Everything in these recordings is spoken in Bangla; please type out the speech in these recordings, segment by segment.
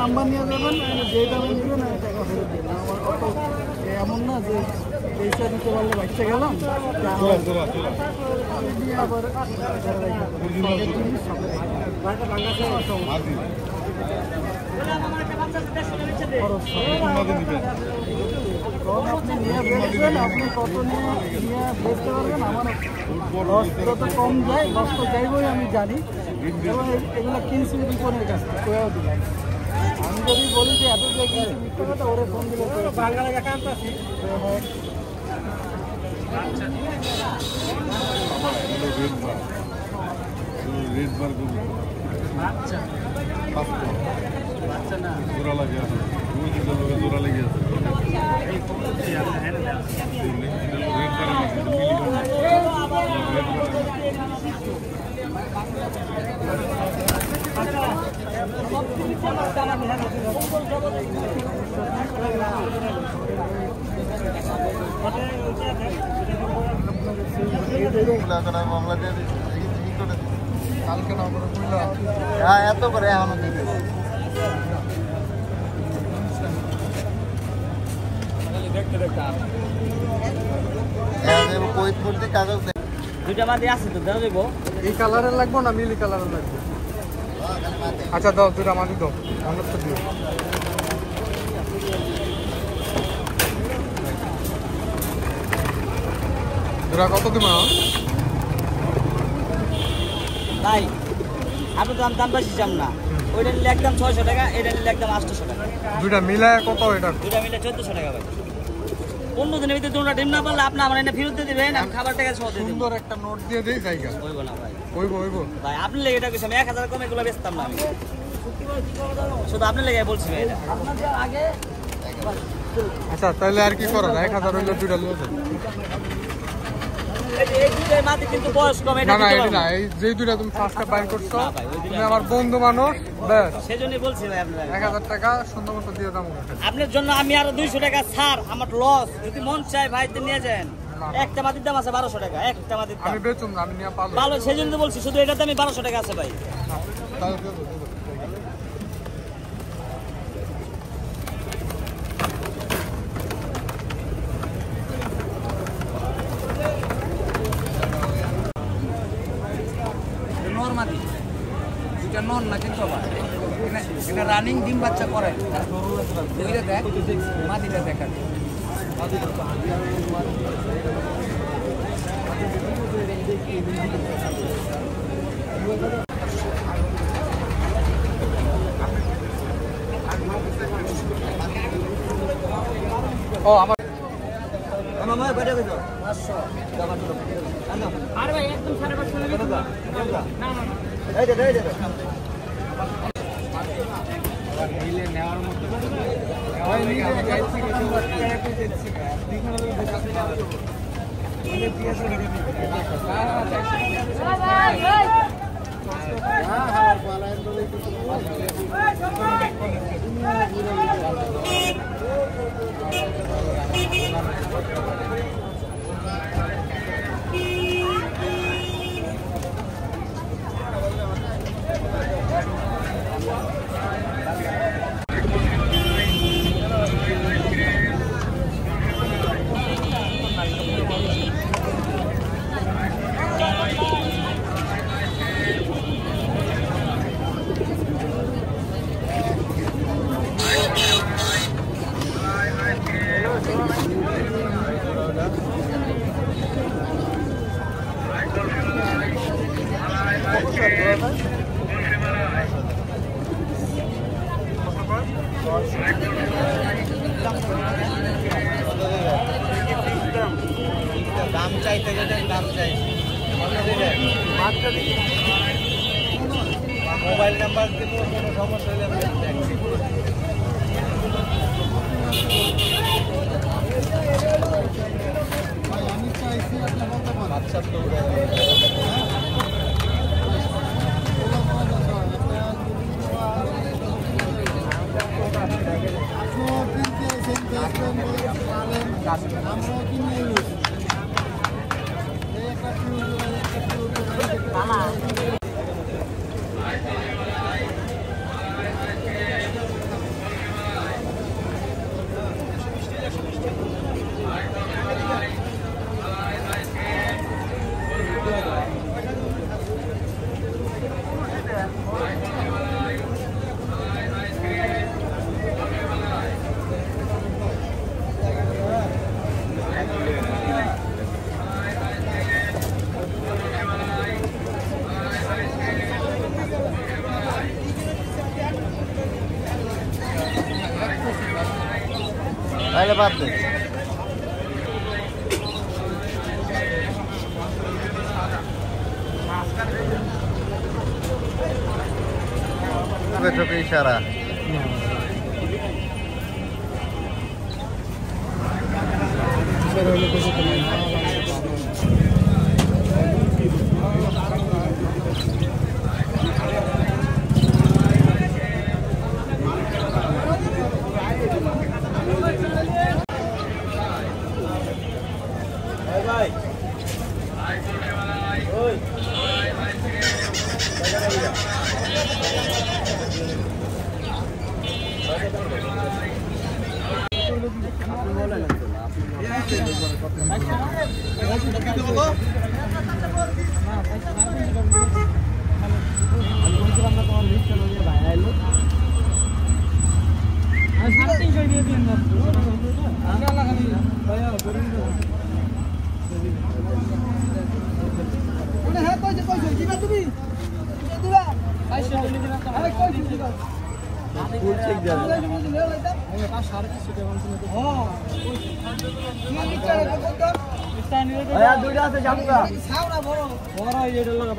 নাম্বার নিয়ে যাবেন, যে দামে নেবেন আমি টাকা ফেরত দেবেন। আমার কত এমন না যে পয়সা দিতে পারলে বাচ্চা গেলাম দিয়ে আবার আপনি নিয়ে বেচবেন, আপনি কত নিয়ে বেচতে পারবেন। আমার লস যত কম যায়, লস তো যাইবই আমি জানি, এবং এগুলো কিনছি বিপণের কাছে কোয়াও দিলাম। আমি যদি বলি যে এত যে কিনছি বিক্রি কথা, ওরে ফোন দিলে বাংলা একান্ত আছি। এত করে দুইটা মাদি আছে তো দেওয়া যাবো। এই কালারের লাগবো না মিলি কালারের লাগবে? আচ্ছা দাও, দুটা মাদি দাও, আমরা তো দিও। দুটা কত দিবা ভাই? আপনি তো দাম বেশি চান না, ওইটা নিলে একদম 600 টাকা, এটা নিলে একদম 800 টাকা। দুইটা মিলায় কত? এটা দুইটা মিলে 1400 টাকা ভাই। অন্য দিনের ভিতরে দুটো ডিম না পারলে আপনি আমার এনে ফেরত দিয়ে দিবেন, আমি খাবার টাকা সহ দিয়ে দেব। সুন্দর একটা নোট দিয়ে দেই জায়গা হইব না ভাই? হইব ভাই আপনি লেগে এটা কইছেন 1000 কম এগুলো বেচতাম না আমি, শুধু আপনি লেগে বলছি ভাই এটা। আচ্ছা তাহলে আর কি করা যায়? 1000 হইলে দুইটা লয়ে যাও। এই দুইটাই মাটি কিন্তু বয়স কম, এটা না এটা না, এই যে দুইটা তুমি ফার্স্টে বাইর করছো, তুমি আমার বন্ধু মানুষ, বেশ সেজন্যই বলছি ভাই আপনারা 1000 টাকা সুন্দর মতো দিয়ে দাও। আপনার জন্য আমি আরো 200 টাকা ছাড়, আমার লস। যদি মন চায় ভাই তো নিয়ে যান। একটা মাটির দাম আছে 1200 টাকা, একটা মাটির দাম। আমি বেচুম না, আমি নিয়ে পালো ভালো, সেজন্য বলছি, শুধু এটার দামই 1200 টাকা আছে ভাই। নরমাদি এটা নন না কিন্তু এটা রানিং ডিম বাচ্চা করে। ওইটা দেখ, মাদিটা দেখা ও আমার আরে ভাই একদম 550 টাকা না না এই দে মিলে নেওয়ার মতো দাম চাইতে গেলে দাম চাই। মোবাইল নাম্বার দিব, কোনো সমস্যা হলে আমি দেখছি। আমি চাইছি আপনি বলতে পারেন। আচ্ছা তো আমরা কিনে তাহলে বাদ দে। তোকে ইশারা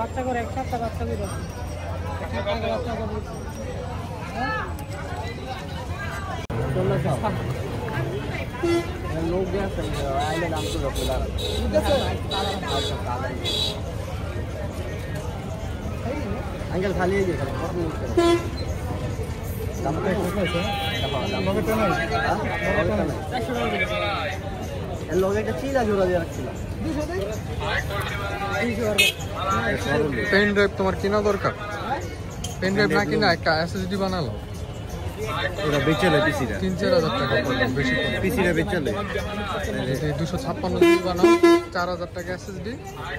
বাচ্চা করে এক সাতটা বাচ্চা করে লোক আইলে দাম তো আঙ্কেল খালি লোক একটা চিলা জোড়া দিয়ে রাখছিলাম। পেন ড্রাইভ তোমার কিনা দরকার? পেন ড্রাইভ না কিনা একটা এসএসডি বানালো, ওটা বেচলে পিসিটা 3-4 হাজার টাকা পড়বে, বেশি পড়বে। পিসিটা বেচলে 256 জিবি বানাও 4000 টাকা এসএসডি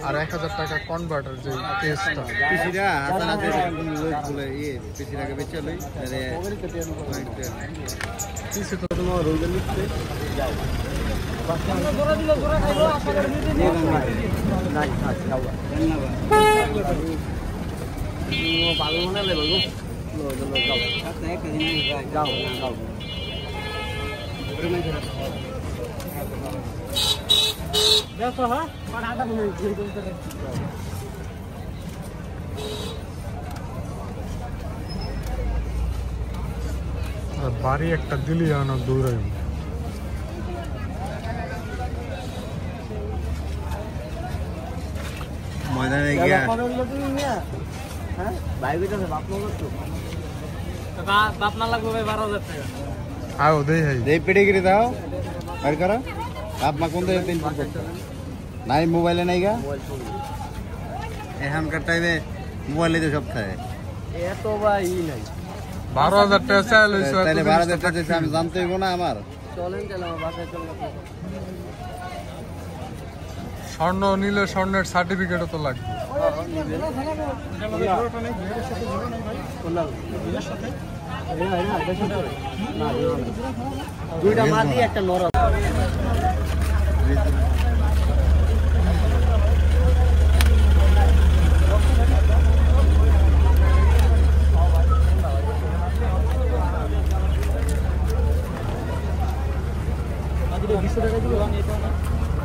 আর 1000 টাকা কনভার্টার, যে কেসটা পিসিটা হাসান আছে লোক বলে পিসিটাকে বেচলে আরে পিসি তো তোমার রোজা লিখতে যাও জোড়া দিলে জোড়া খাইবো আশা করি দিতে নাই খাও ধন্যবাদ ও ভালো মনে লাগে বাবু যাও একটা একটা দিন যাও যাও দেখো হ্যাঁ আর আধা মিনিট দিয়ে দিতে বাড়ি একটা দিলি অনেক দৌড়াইব। ময়দানে গিয়া হ্যাঁ ভাই বিটা বাপ মা করতো বাপ না লাগবে ভাই 12000 টাকা আও দেই হাই দেই পেডিগ্রি দাও আর করা আপ মা কোন দেই দিন নাই মোবাইলে নাই গা এখানকার টাইমে মোবাইলে তো সব থাকে এত ভাই নাই 12000 টাকা চাইল হইছে, তাহলে 12000 টাকা দিতে আমি জানতে হইব না আমার চলেন তাহলে আমার বাসায় চলেন। স্বর্ণ নিলে স্বর্ণের সার্টিফিকেটও তো লাগবে। দুইটা মাটি একটা নরম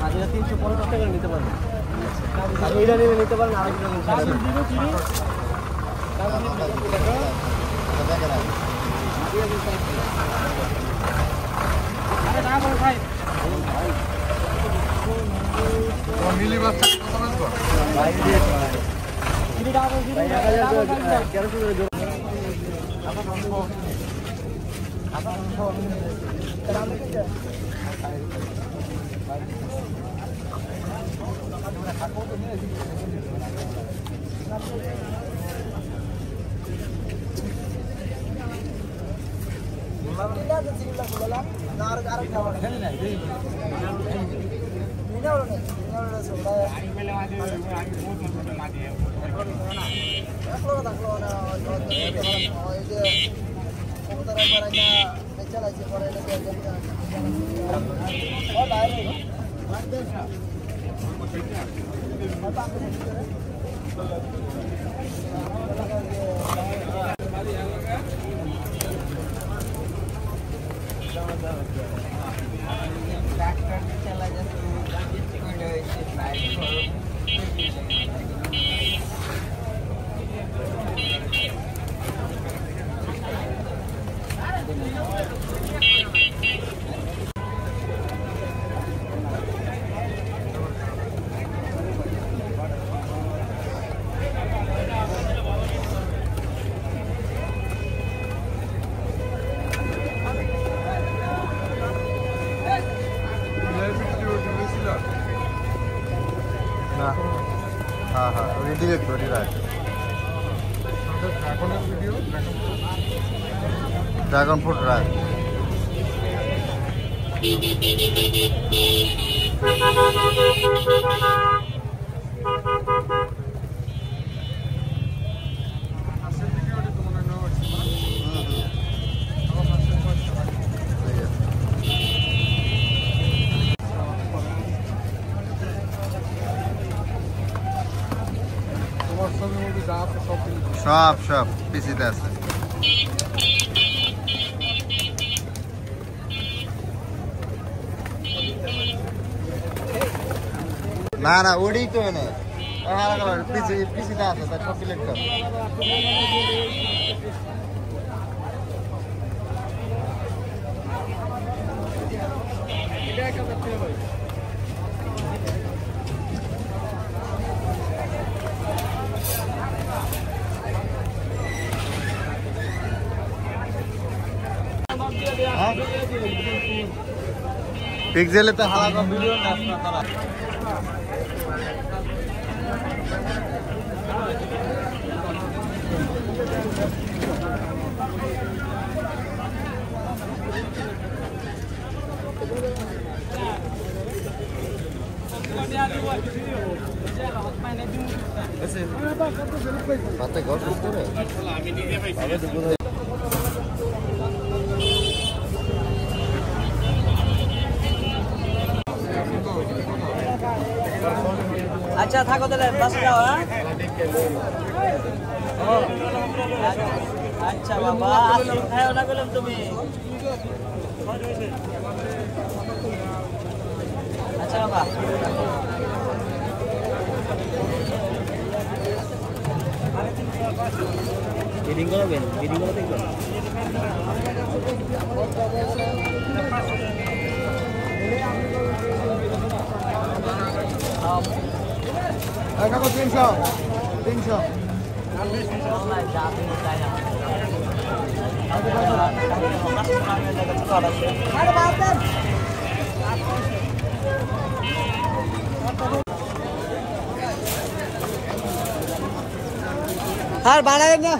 হাজিরা 350 টাকা নিতে পারবেন, আপনি এটা নিতে পারেন আরেকটা মিলি বাচ্চা हाँ हाँ डिलीट कर रहा है ड्रैगन फ्रूट रहा है সব পিসিতে আছে না না ওডি তো না পিসিতে আছে তাই সব সিলেক্ট কর पिक्सेल तो हाला का वीडियो नेशनल करा बातें कर सकते हैं আচ্ছা থাকো তাহলে বাসে যাও হ্যাঁ আচ্ছা বাবা আইসক্রিম খাও না বললাম তুমি আচ্ছা বাবা বিডিং করবেন বিডিং করে দেখবেন कब 300 আর বাড়ায় না